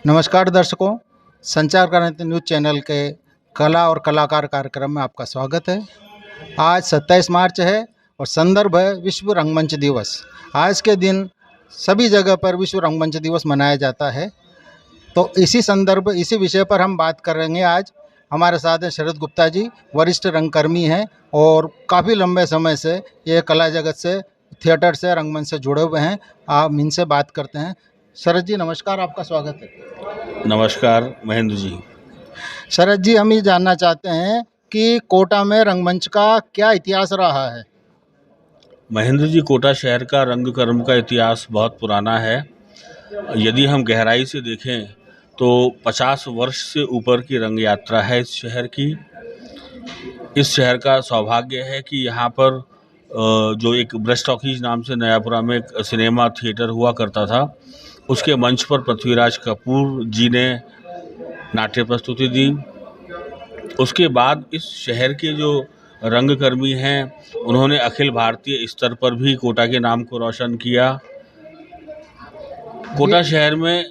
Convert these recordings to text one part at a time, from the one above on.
नमस्कार दर्शकों, संचार क्रांति न्यूज़ चैनल के कला और कलाकार कार्यक्रम में आपका स्वागत है। आज 27 मार्च है और संदर्भ है विश्व रंगमंच दिवस। आज के दिन सभी जगह पर विश्व रंगमंच दिवस मनाया जाता है। तो इसी विषय पर हम बात करेंगे। आज हमारे साथ हैं शरद गुप्ता जी, वरिष्ठ रंगकर्मी हैं और काफ़ी लंबे समय से ये कला जगत से, थिएटर से, रंगमंच से जुड़े हुए हैं। आप इनसे बात करते हैं। शरद जी नमस्कार, आपका स्वागत है। नमस्कार महेंद्र जी। शरद जी, हम ये जानना चाहते हैं कि कोटा में रंगमंच का क्या इतिहास रहा है। महेंद्र जी, कोटा शहर का रंगकर्म का इतिहास बहुत पुराना है। यदि हम गहराई से देखें तो 50 वर्ष से ऊपर की रंग यात्रा है इस शहर की। इस शहर का सौभाग्य है कि यहाँ पर जो एक ब्रश टॉकीज नाम से नयापुरा में एक सिनेमा थिएटर हुआ करता था, उसके मंच पर पृथ्वीराज कपूर जी ने नाट्य प्रस्तुति दी। उसके बाद इस शहर के जो रंगकर्मी हैं, उन्होंने अखिल भारतीय स्तर पर भी कोटा के नाम को रोशन किया। कोटा शहर में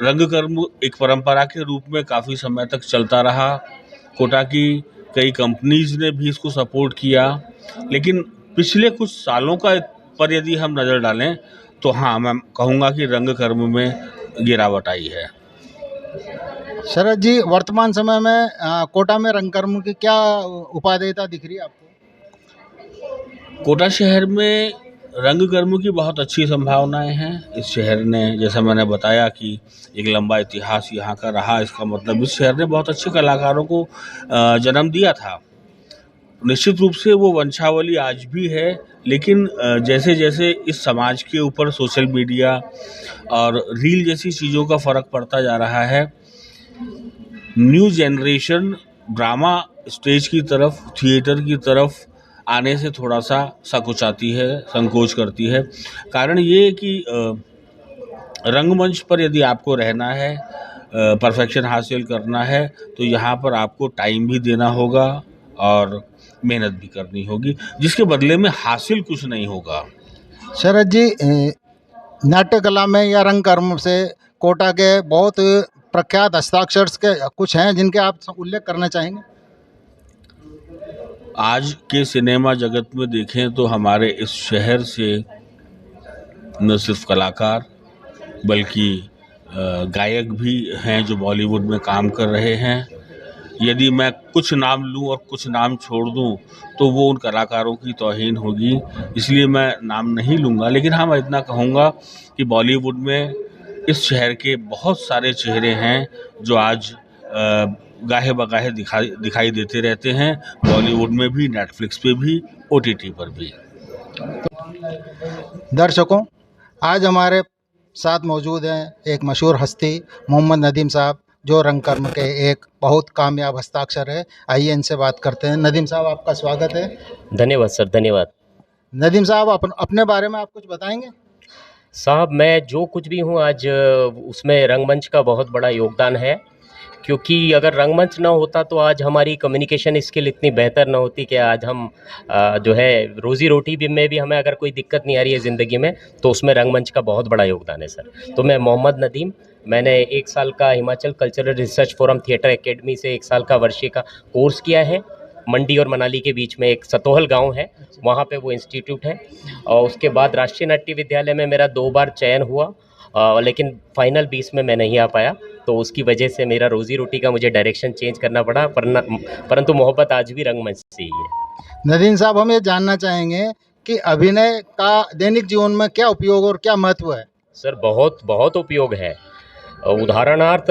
रंगकर्म एक परंपरा के रूप में काफ़ी समय तक चलता रहा। कोटा की कई कंपनीज ने भी इसको सपोर्ट किया, लेकिन पिछले कुछ सालों का पर यदि हम नज़र डालें तो हाँ, मैं कहूँगा कि रंगकर्म में गिरावट आई है। शरद जी, वर्तमान समय में कोटा में रंगकर्म की क्या उपादेयता दिख रही है आपको? कोटा शहर में रंगकर्म की बहुत अच्छी संभावनाएं हैं। इस शहर ने, जैसा मैंने बताया कि एक लंबा इतिहास यहाँ का रहा, इसका मतलब इस शहर ने बहुत अच्छे कलाकारों को जन्म दिया था। निश्चित रूप से वो वंशावली आज भी है, लेकिन जैसे जैसे इस समाज के ऊपर सोशल मीडिया और रील जैसी चीज़ों का फ़र्क पड़ता जा रहा है, न्यू जनरेशन ड्रामा स्टेज की तरफ, थिएटर की तरफ आने से थोड़ा सा संकोचाती है, संकोच करती है। कारण ये कि रंगमंच पर यदि आपको रहना है, परफेक्शन हासिल करना है, तो यहाँ पर आपको टाइम भी देना होगा और मेहनत भी करनी होगी, जिसके बदले में हासिल कुछ नहीं होगा। शरद जी, नाट्य कला में या रंगकर्म से कोटा के बहुत प्रख्यात हस्ताक्षर के कुछ हैं जिनके आप उल्लेख करना चाहेंगे? आज के सिनेमा जगत में देखें तो हमारे इस शहर से न सिर्फ कलाकार बल्कि गायक भी हैं जो बॉलीवुड में काम कर रहे हैं। यदि मैं कुछ नाम लूं और कुछ नाम छोड़ दूं तो वो उन कलाकारों की तौहीन होगी, इसलिए मैं नाम नहीं लूँगा। लेकिन हाँ, मैं इतना कहूँगा कि बॉलीवुड में इस शहर के बहुत सारे चेहरे हैं जो आज गाहे बगाहे दिखाई देते रहते हैं, बॉलीवुड में भी, नेटफ्लिक्स पे भी, OTT पर भी। दर्शकों, आज हमारे साथ मौजूद हैं एक मशहूर हस्ती मोहम्मद नदीम साहब, जो रंगकर्म के एक बहुत कामयाब हस्ताक्षर है। आइए इनसे बात करते हैं। नदीम साहब, आपका स्वागत है। धन्यवाद सर, धन्यवाद। नदीम साहब, अपने बारे में आप कुछ बताएंगे? साहब, मैं जो कुछ भी हूँ आज उसमें रंगमंच का बहुत बड़ा योगदान है, क्योंकि अगर रंगमंच ना होता तो आज हमारी कम्युनिकेशन स्किल इतनी बेहतर ना होती कि आज हम जो है रोज़ी रोटी भी में भी हमें अगर कोई दिक्कत नहीं आ रही है ज़िंदगी में, तो उसमें रंगमंच का बहुत बड़ा योगदान है सर। तो मैं मोहम्मद नदीम, मैंने 1 साल का Himachal cultural research forum theatre academy से 1 साल का वर्षीय का कोर्स किया है। मंडी और मनाली के बीच में एक सतोहल गांव है, वहाँ पे वो इंस्टीट्यूट है। और उसके बाद राष्ट्रीय नाट्य विद्यालय में मेरा 2 बार चयन हुआ, लेकिन फाइनल 20 में मैं नहीं आ पाया, तो उसकी वजह से मेरा रोज़ी रोटी का मुझे डायरेक्शन चेंज करना पड़ा, परंतु मोहब्बत आज भी रंगमंच से ही है। नदीम साहब, हम ये जानना चाहेंगे कि अभिनय का दैनिक जीवन में क्या उपयोग और क्या महत्व है? सर, बहुत बहुत उपयोग है। उदाहरणार्थ,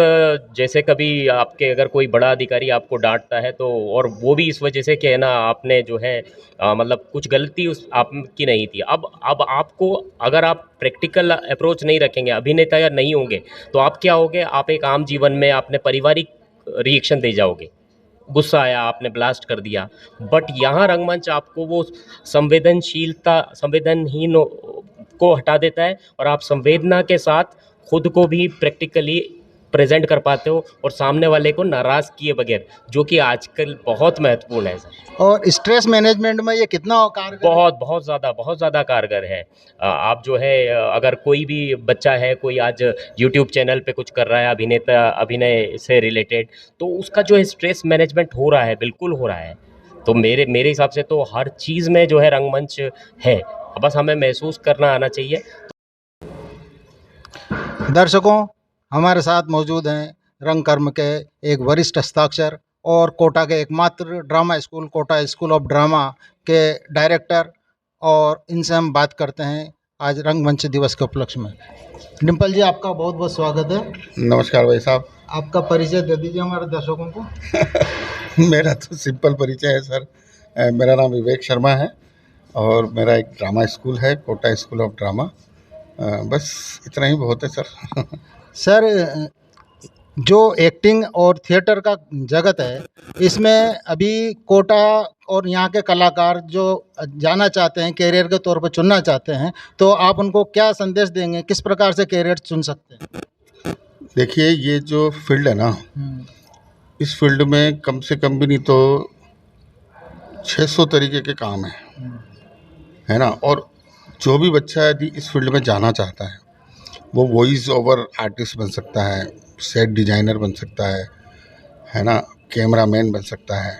जैसे कभी आपके अगर कोई बड़ा अधिकारी आपको डांटता है, तो और वो भी इस वजह से कि है ना, आपने जो है मतलब कुछ गलती उस आपकी नहीं थी। अब आपको, अगर आप प्रैक्टिकल अप्रोच नहीं रखेंगे, अभिनेता या नहीं होंगे, तो आप क्या होगे, आप एक आम जीवन में आपने पारिवारिक रिएक्शन दे जाओगे। गुस्सा आया, आपने ब्लास्ट कर दिया। बट यहाँ रंगमंच आपको वो संवेदनहीन को हटा देता है और आप संवेदना के साथ खुद को भी प्रैक्टिकली प्रेजेंट कर पाते हो और सामने वाले को नाराज़ किए बगैर, जो कि आजकल बहुत महत्वपूर्ण है सर। और स्ट्रेस मैनेजमेंट में ये कितना कारगर है? बहुत ज़्यादा कारगर है। आप जो है अगर कोई भी बच्चा है, कोई आज यूट्यूब चैनल पे कुछ कर रहा है अभिनय से रिलेटेड, तो उसका जो है स्ट्रेस मैनेजमेंट हो रहा है, बिल्कुल हो रहा है। तो मेरे हिसाब से तो हर चीज़ में जो है रंगमंच है, बस हमें महसूस करना आना चाहिए। दर्शकों, हमारे साथ मौजूद हैं रंगकर्म के एक वरिष्ठ हस्ताक्षर और कोटा के एकमात्र drama school, Kota school of drama के डायरेक्टर, और इनसे हम बात करते हैं आज रंगमंच दिवस के उपलक्ष्य में। डिम्पल जी, आपका बहुत बहुत स्वागत है। नमस्कार भाई साहब। आपका परिचय दे दीजिए हमारे दर्शकों को। मेरा तो सिंपल परिचय है सर। मेरा नाम विवेक शर्मा है और मेरा एक ड्रामा स्कूल है, कोटा स्कूल ऑफ ड्रामा। बस इतना ही बहुत है सर। सर, जो एक्टिंग और थिएटर का जगत है, इसमें अभी कोटा और यहाँ के कलाकार जो जाना चाहते हैं, कैरियर के तौर पर चुनना चाहते हैं, तो आप उनको क्या संदेश देंगे, किस प्रकार से कैरियर चुन सकते हैं? देखिए, ये जो फील्ड है ना, इस फील्ड में कम से कम भी नहीं तो 600 तरीके के काम है ना। और जो भी बच्चा यदि इस फील्ड में जाना चाहता है, वो वॉइस ओवर आर्टिस्ट बन सकता है, सेट डिजाइनर बन सकता है ना, कैमरामैन बन सकता है।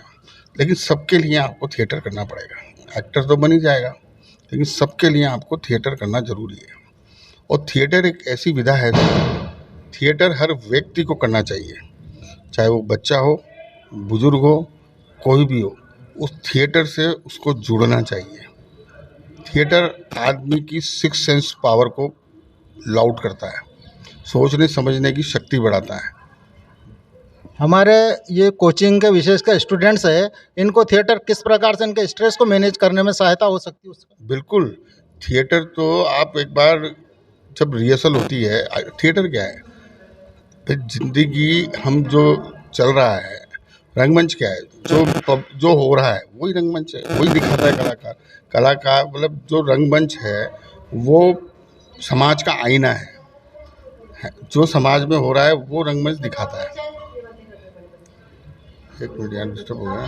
लेकिन सबके लिए आपको थिएटर करना पड़ेगा। एक्टर तो बन ही जाएगा, लेकिन सबके लिए आपको थिएटर करना ज़रूरी है। और थिएटर एक ऐसी विधा है, थिएटर हर व्यक्ति को करना चाहिए, चाहे वो बच्चा हो, बुजुर्ग हो, कोई भी हो, उस थिएटर से उसको जुड़ना चाहिए। थिएटर आदमी की सिक्स सेंस पावर को लाउड करता है, सोचने समझने की शक्ति बढ़ाता है। हमारे ये कोचिंग के विशेषकर स्टूडेंट्स है, इनको थिएटर किस प्रकार से इनके स्ट्रेस को मैनेज करने में सहायता हो सकती है उसका? बिल्कुल। थिएटर तो आप एक बार जब रिहर्सल होती है, थिएटर क्या है, जिंदगी हम जो चल रहा है, रंगमंच क्या है, जो हो रहा है वही रंगमंच है, वही दिखाता है कलाकार। मतलब जो रंगमंच है वो समाज का आईना है, जो समाज में हो रहा है वो रंगमंच दिखाता है। एक मिनट यार, डिस्टर्ब हो गया,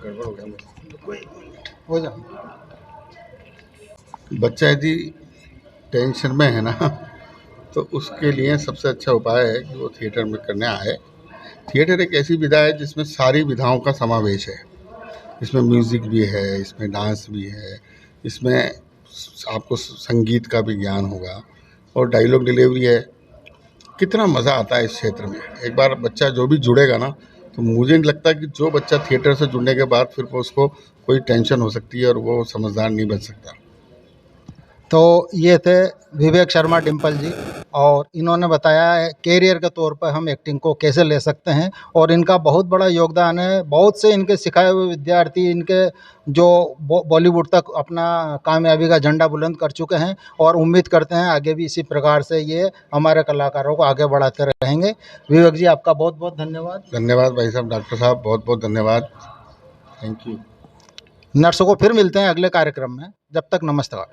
गड़बड़ हो गया। हो जाए। बच्चा यदि टेंशन में है ना, तो उसके लिए सबसे अच्छा उपाय है कि वो थिएटर में करने आए। थिएटर एक ऐसी विधा है जिसमें सारी विधाओं का समावेश है। इसमें म्यूज़िक भी है, इसमें डांस भी है, इसमें आपको संगीत का भी ज्ञान होगा और डायलॉग डिलीवरी है। कितना मज़ा आता है इस क्षेत्र में। एक बार बच्चा जो भी जुड़ेगा ना, तो मुझे नहीं लगता कि जो बच्चा थिएटर से जुड़ने के बाद फिर वो उसको कोई टेंशन हो सकती है और वो समझदार नहीं बन सकता। तो ये थे विवेक शर्मा डिम्पल जी, और इन्होंने बताया है कैरियर के तौर पर हम एक्टिंग को कैसे ले सकते हैं, और इनका बहुत बड़ा योगदान है। बहुत से इनके सिखाए हुए विद्यार्थी इनके जो बॉलीवुड तक अपना कामयाबी का झंडा बुलंद कर चुके हैं, और उम्मीद करते हैं आगे भी इसी प्रकार से ये हमारे कलाकारों को आगे बढ़ाते रहेंगे। विवेक जी, आपका बहुत बहुत धन्यवाद। धन्यवाद भाई साहब, डॉक्टर साहब, बहुत बहुत धन्यवाद। Thank you. दर्शकों, फिर मिलते हैं अगले कार्यक्रम में। जब तक नमस्कार।